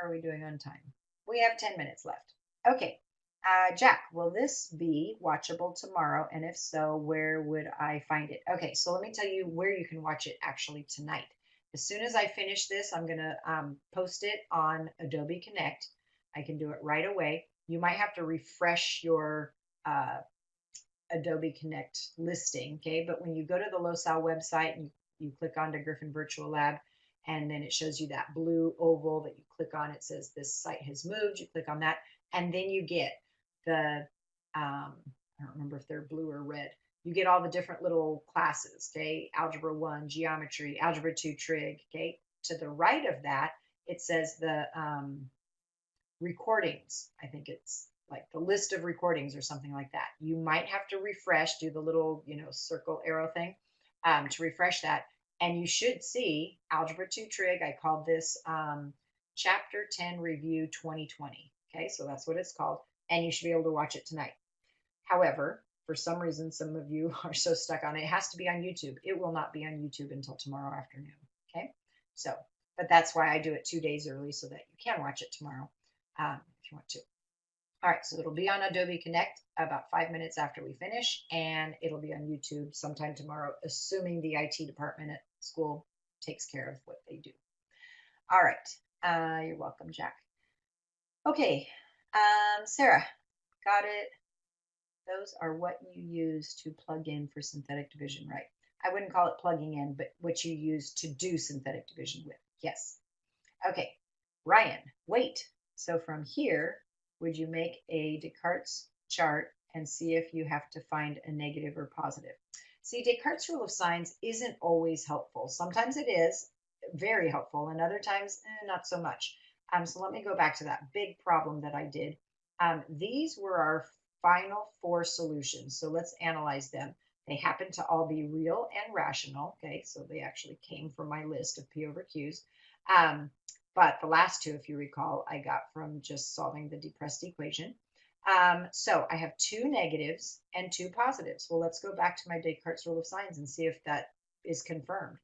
are we doing on time? We have 10 minutes left. Okay, Jack, will this be watchable tomorrow? And if so, where would I find it? Okay, so let me tell you where you can watch it actually tonight. As soon as I finish this, I'm going to post it on Adobe Connect. I can do it right away. You might have to refresh your Adobe Connect listing, okay? But when you go to the LoSal website and you click onto Griffin Virtual Lab, and then it shows you that blue oval that you click on. It says this site has moved. You click on that, and then you get the, I don't remember if they're blue or red. You get all the different little classes, okay? Algebra 1, Geometry, Algebra 2, Trig, okay? To the right of that, it says the recordings. I think it's like the list of recordings or something like that. You might have to refresh, do the little, circle arrow thing to refresh that. And you should see Algebra 2 Trig. I called this Chapter 10 Review 2020. Okay, so that's what it's called. And you should be able to watch it tonight. However, for some reason, some of you are so stuck on it. It has to be on YouTube. It will not be on YouTube until tomorrow afternoon. Okay, so, but that's why I do it 2 days early so that you can watch it tomorrow if you want to. All right, so it'll be on Adobe Connect about 5 minutes after we finish, and it'll be on YouTube sometime tomorrow, assuming the IT department at school takes care of what they do. All right, you're welcome, Jack. Okay, Sarah, got it. Those are what you use to plug in for synthetic division, right? I wouldn't call it plugging in, but what you use to do synthetic division with. Yes. Okay, Ryan, wait. So from here, would you make a Descartes chart and see if you have to find a negative or positive? See, Descartes' rule of signs isn't always helpful. Sometimes it is very helpful, and other times, not so much. So let me go back to that big problem that I did. These were our final 4 solutions. So let's analyze them. They happen to all be real and rational. Okay, so they actually came from my list of P over Qs. But the last 2, if you recall, I got from just solving the depressed equation. So I have 2 negatives and 2 positives. Well, let's go back to my Descartes rule of signs and see if that is confirmed.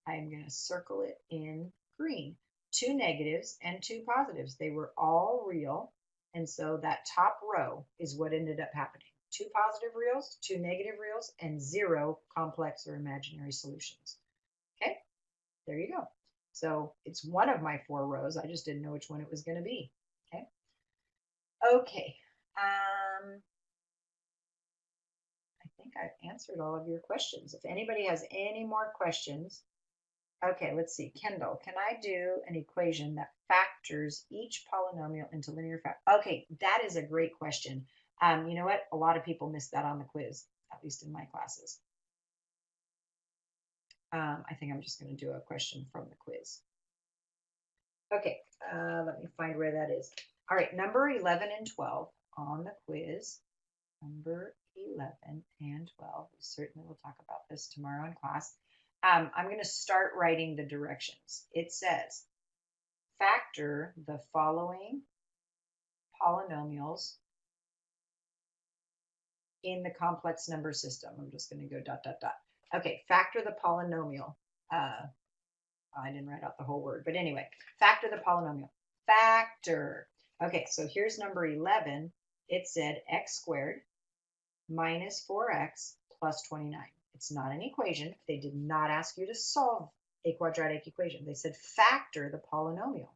I'm going to circle it in green. 2 negatives and 2 positives. They were all real. And so that top row is what ended up happening. 2 positive reals, 2 negative reals, and 0 complex or imaginary solutions. Okay, there you go. So it's one of my 4 rows. I just didn't know which one it was going to be. Okay. Okay. I think I've answered all of your questions. If anybody has any more questions, okay, let's see. Kendall, can I do an equation that factors each polynomial into linear fact? Okay, that is a great question. You know what? A lot of people missed that on the quiz, at least in my classes. I think I'm just going to do a question from the quiz. Okay, let me find where that is. All right, number 11 and 12 on the quiz. Number 11 and 12. We certainly will talk about this tomorrow in class. I'm going to start writing the directions. It says, factor the following polynomials in the complex number system. I'm just going to go dot, dot, dot. Okay, factor the polynomial. I didn't write out the whole word, but anyway, factor the polynomial. Factor. Okay, so here's number 11. It said x squared minus 4x plus 29. It's not an equation. They did not ask you to solve a quadratic equation. They said factor the polynomial,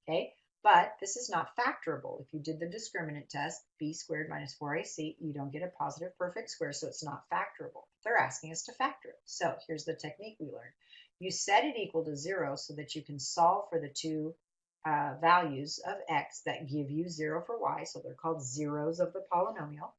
okay? But this is not factorable. If you did the discriminant test, b squared minus 4ac, you don't get a positive perfect square, so it's not factorable. They're asking us to factor it. So here's the technique we learned. You set it equal to 0 so that you can solve for the 2 values of x that give you 0 for y, so they're called zeros of the polynomial.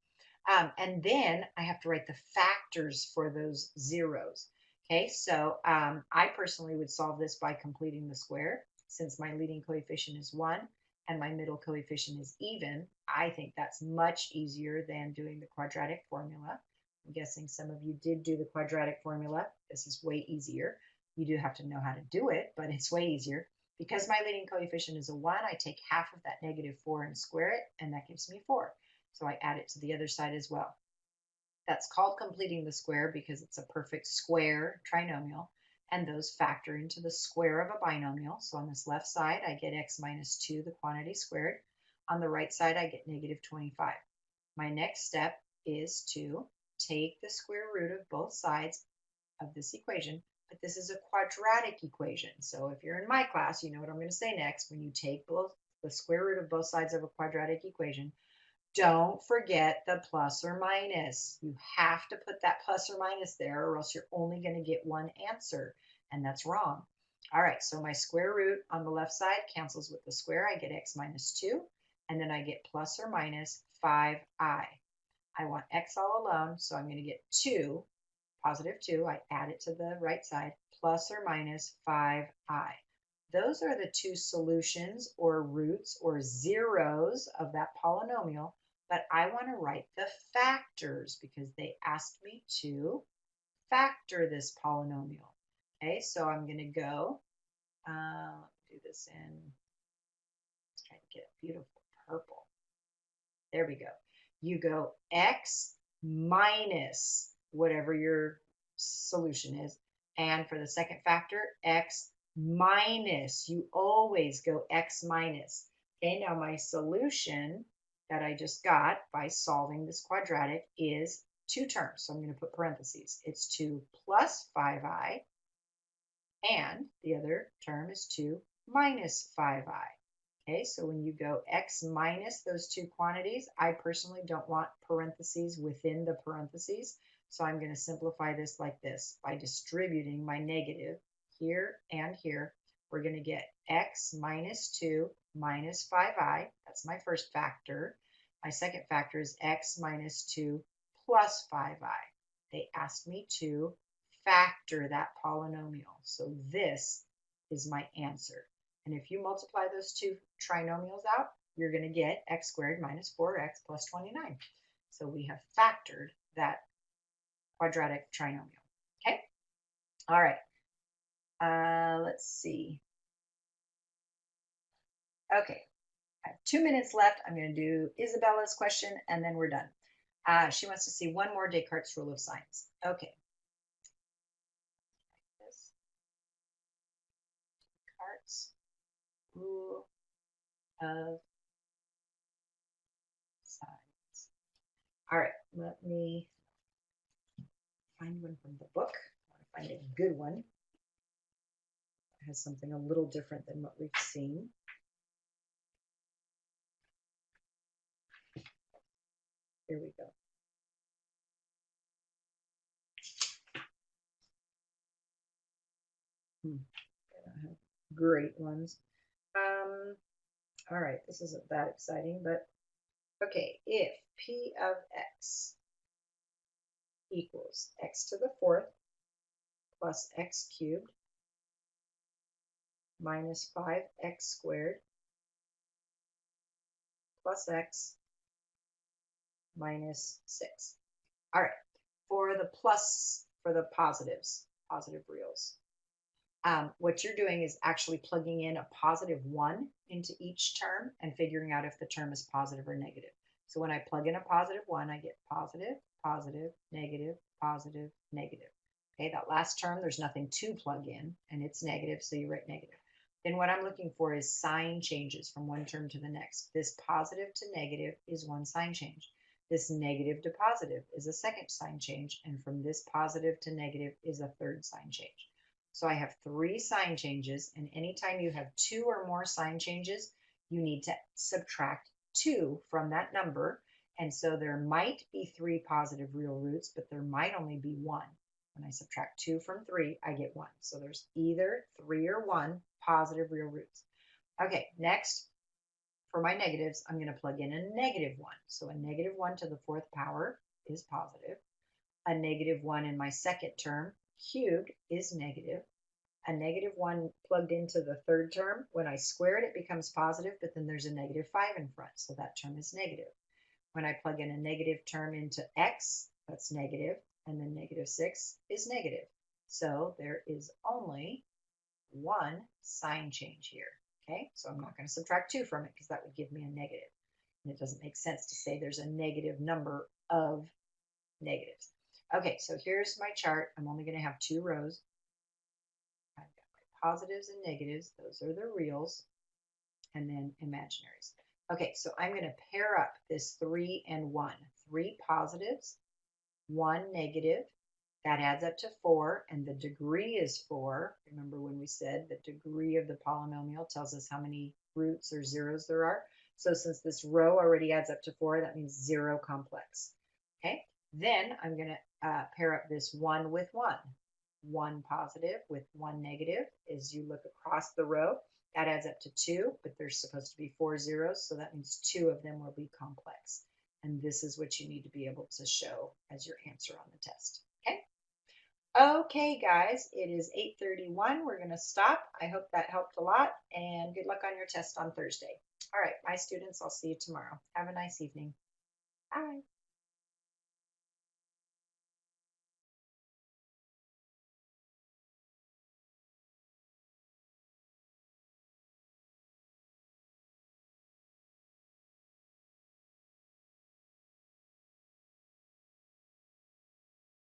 And then I have to write the factors for those zeros. Okay, so I personally would solve this by completing the square. Since my leading coefficient is 1 and my middle coefficient is even, I think that's much easier than doing the quadratic formula. I'm guessing some of you did do the quadratic formula. This is way easier. You do have to know how to do it, but it's way easier. Because my leading coefficient is a 1, I take half of that negative 4 and square it, and that gives me 4. So I add it to the other side as well. That's called completing the square because it's a perfect square trinomial, and those factor into the square of a binomial. So on this left side, I get x minus 2, the quantity squared. On the right side, I get negative 25. My next step is to take the square root of both sides of this equation, but this is a quadratic equation. So if you're in my class, you know what I'm going to say next. When you take both the square root of both sides of a quadratic equation, don't forget the plus or minus. You have to put that plus or minus there, or else you're only going to get one answer, and that's wrong. All right, so my square root on the left side cancels with the square. I get x minus 2, and then I get plus or minus 5i. I want x all alone, so I'm going to get 2, positive 2. I add it to the right side, plus or minus 5i. Those are the two solutions or roots or zeros of that polynomial, but I want to write the factors because they asked me to factor this polynomial. Okay, so I'm going to go, do this in, let's try to get a beautiful purple. There we go. You go x minus whatever your solution is, and for the second factor, x minus. You always go x minus. Okay, now my solution that I just got by solving this quadratic is two terms. So I'm going to put parentheses. It's 2 plus 5i, and the other term is 2 minus 5i. Okay, so when you go x minus those two quantities, I personally don't want parentheses within the parentheses. So I'm going to simplify this like this. By distributing my negative here and here, we're going to get x minus 2 minus 5i. That's my first factor. My second factor is x minus 2 plus 5i. They asked me to factor that polynomial. So this is my answer. And if you multiply those two trinomials out, you're going to get x squared minus 4x plus 29. So we have factored that quadratic trinomial. Okay? All right. Let's see. Okay. I have 2 minutes left. I'm going to do Isabella's question, and then we're done. She wants to see one more Descartes' rule of signs. Okay. Descartes' rule of signs. All right. Let me find one from the book. I want to find a good one. It has something a little different than what we've seen. Here we go. I don't have great ones. All right, this isn't that exciting, but okay, if P of x equals x to the fourth plus x cubed minus 5x squared plus x minus 6. All right, for the positives, positive reals, what you're doing is actually plugging in a positive 1 into each term and figuring out if the term is positive or negative. So when I plug in a positive 1, I get positive, positive, negative, positive, negative. Okay, that last term, there's nothing to plug in, and it's negative, so you write negative. Then what I'm looking for is sign changes from one term to the next. This positive to negative is one sign change. This negative to positive is a second sign change, and from this positive to negative is a third sign change. So I have 3 sign changes, and anytime you have 2 or more sign changes, you need to subtract 2 from that number. And so there might be 3 positive real roots, but there might only be 1. When I subtract 2 from 3, I get 1. So there's either 3 or 1 positive real roots. Okay, next, for my negatives, I'm going to plug in a negative 1. So a negative 1 to the 4th power is positive. A negative 1 in my second term cubed is negative. A negative 1 plugged into the third term, when I square it, it becomes positive, but then there's a negative 5 in front, so that term is negative. When I plug in a negative term into x, that's negative, and then negative 6 is negative. So there is only 1 sign change here. Okay, so I'm not going to subtract 2 from it because that would give me a negative. And it doesn't make sense to say there's a negative number of negatives. Okay, so here's my chart. I'm only going to have 2 rows. I've got my positives and negatives. Those are the reals, and then imaginaries. Okay, so I'm going to pair up this 3 and 1. 3 positives, 1 negative. That adds up to 4, and the degree is 4. Remember when we said the degree of the polynomial tells us how many roots or zeros there are? So since this row already adds up to 4, that means 0 complex. Okay, then I'm going to pair up this 1 with 1. 1 positive with 1 negative. As you look across the row, that adds up to 2, but there's supposed to be 4 zeros, so that means 2 of them will be complex. And this is what you need to be able to show as your answer on the test. Okay? Okay, guys, it is 8:31. We're going to stop. I hope that helped a lot, and good luck on your test on Thursday. All right, my students, I'll see you tomorrow. Have a nice evening. Bye.